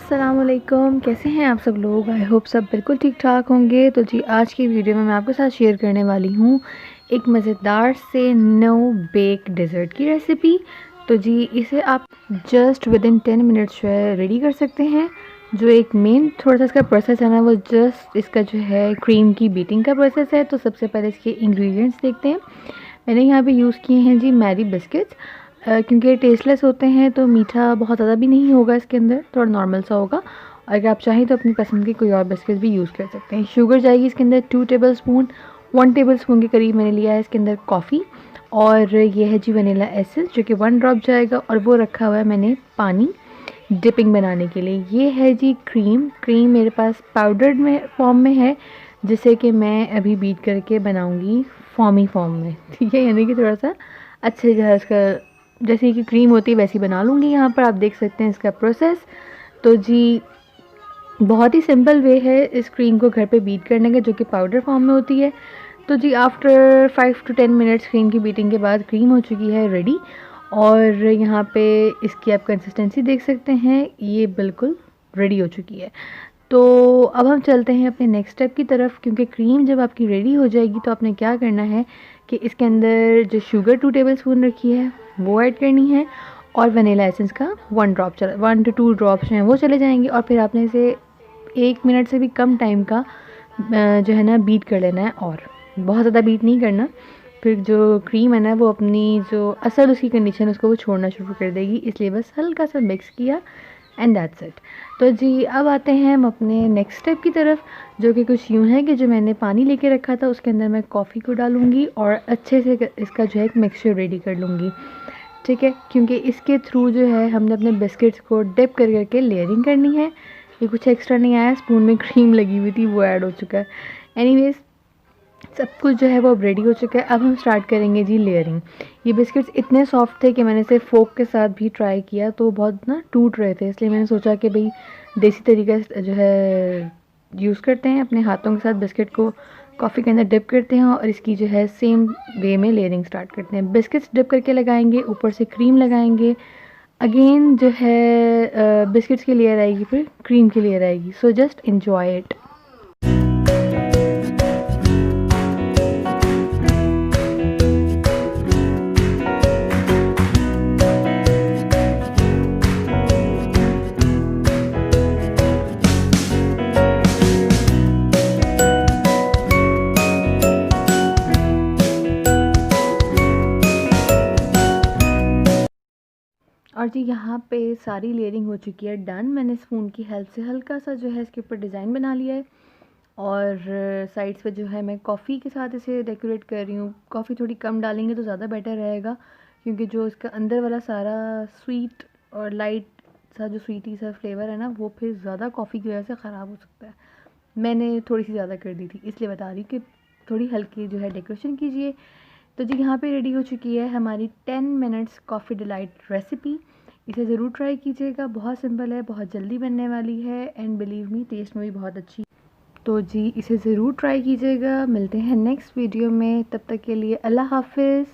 अस्सलामुअलैकुम, कैसे हैं आप सब लोग। आई होप सब बिल्कुल ठीक ठाक होंगे। तो जी आज की वीडियो में मैं आपके साथ शेयर करने वाली हूँ एक मज़ेदार से नो बेक डेज़र्ट की रेसिपी। तो जी इसे आप जस्ट विद इन 10 मिनट्स जो है रेडी कर सकते हैं। जो एक मेन थोड़ा सा इसका प्रोसेस है ना, वो जस्ट इसका जो है क्रीम की बीटिंग का प्रोसेस है। तो सबसे पहले इसके इंग्रेडिएंट्स देखते हैं। मैंने यहाँ पे यूज़ किए हैं जी मैरी बिस्किट्स, क्योंकि ये टेस्टलेस होते हैं तो मीठा बहुत ज़्यादा भी नहीं होगा इसके अंदर, थोड़ा नॉर्मल सा होगा। अगर आप चाहें तो अपनी पसंद के कोई और बिस्किट भी यूज़ कर सकते हैं। शुगर जाएगी इसके अंदर 2 टेबलस्पून, 1 टेबलस्पून के करीब मैंने लिया है इसके अंदर कॉफ़ी। और ये है जी वनीला एसेंस जो कि 1 ड्रॉप जाएगा। और वो रखा हुआ है मैंने पानी डिपिंग बनाने के लिए। ये है जी क्रीम। क्रीम मेरे पास पाउडर्ड में फॉर्म में है, जिसे कि मैं अभी बीट करके बनाऊंगी फॉर्मी फॉर्म में, ठीक है। यानी कि थोड़ा सा अच्छे जो है इसका जैसे कि क्रीम होती है वैसी बना लूँगी। यहाँ पर आप देख सकते हैं इसका प्रोसेस। तो जी बहुत ही सिंपल वे है इस क्रीम को घर पे बीट करने का, जो कि पाउडर फॉर्म में होती है। तो जी आफ्टर 5 to 10 मिनट्स क्रीम की बीटिंग के बाद क्रीम हो चुकी है रेडी। और यहाँ पे इसकी आप कंसिस्टेंसी देख सकते हैं, ये बिल्कुल रेडी हो चुकी है। तो अब हम चलते हैं अपने नेक्स्ट स्टेप की तरफ, क्योंकि क्रीम जब आपकी रेडी हो जाएगी तो आपने क्या करना है कि इसके अंदर जो शुगर 2 टेबलस्पून रखी है वो ऐड करनी है। और वनीला एसेंस का 1 ड्रॉप 1 to 2 ड्रॉप्स हैं वो चले जाएंगे। और फिर आपने इसे 1 मिनट से भी कम टाइम का जो है ना बीट कर लेना है। और बहुत ज़्यादा बीट नहीं करना, फिर जो क्रीम है ना वो अपनी जो असल उसकी कंडीशन उसको वो छोड़ना शुरू कर देगी। इसलिए बस हल्का सा मिक्स किया एंड दैट्स इट। तो जी अब आते हैं हम अपने नेक्स्ट स्टेप की तरफ, जो कि कुछ यूँ है कि जो मैंने पानी लेके रखा था उसके अंदर मैं कॉफ़ी को डालूँगी और अच्छे से इसका जो है एक मिक्सचर रेडी कर लूँगी, ठीक है। क्योंकि इसके थ्रू जो है हमने अपने बिस्किट्स को डिप कर करके लेयरिंग करनी है। ये कुछ एक्स्ट्रा नहीं आया, स्पून में क्रीम लगी हुई थी वो ऐड हो चुका है। एनीवेज सब कुछ जो है वो अब रेडी हो चुका है। अब हम स्टार्ट करेंगे जी लेयरिंग। ये बिस्किट्स इतने सॉफ्ट थे कि मैंने इसे फोक के साथ भी ट्राई किया तो बहुत ना टूट रहे थे। इसलिए मैंने सोचा कि भाई देसी तरीका जो है यूज़ करते हैं, अपने हाथों के साथ बिस्किट को कॉफ़ी के अंदर डिप करते हैं और इसकी जो है सेम वे में लेयरिंग स्टार्ट करते हैं। बिस्किट्स डिप करके लगाएंगे, ऊपर से क्रीम लगाएंगे, अगेन जो है बिस्किट्स की लेयर आएगी, फिर क्रीम की लेयर आएगी। So just enjoy it. और जी यहाँ पे सारी लेयरिंग हो चुकी है डन। मैंने स्पून की हेल्प से हल्का सा जो है इसके ऊपर डिज़ाइन बना लिया है। और साइड्स पे जो है मैं कॉफ़ी के साथ इसे डेकोरेट कर रही हूँ। कॉफ़ी थोड़ी कम डालेंगे तो ज़्यादा बेटर रहेगा, क्योंकि जो इसका अंदर वाला सारा स्वीट और लाइट सा जो स्वीटी सा फ्लेवर है ना, वो फिर ज़्यादा कॉफ़ी की वजह से ख़राब हो सकता है। मैंने थोड़ी सी ज़्यादा कर दी थी, इसलिए बता रही कि थोड़ी हल्की जो है डेकोरेशन कीजिए। तो जी यहाँ पे रेडी हो चुकी है हमारी 10 मिनट्स कॉफ़ी डिलाइट रेसिपी। इसे ज़रूर ट्राई कीजिएगा, बहुत सिंपल है, बहुत जल्दी बनने वाली है एंड बिलीव मी टेस्ट में भी बहुत अच्छी। तो जी इसे ज़रूर ट्राई कीजिएगा। मिलते हैं नेक्स्ट वीडियो में, तब तक के लिए अल्लाह हाफ़िज़।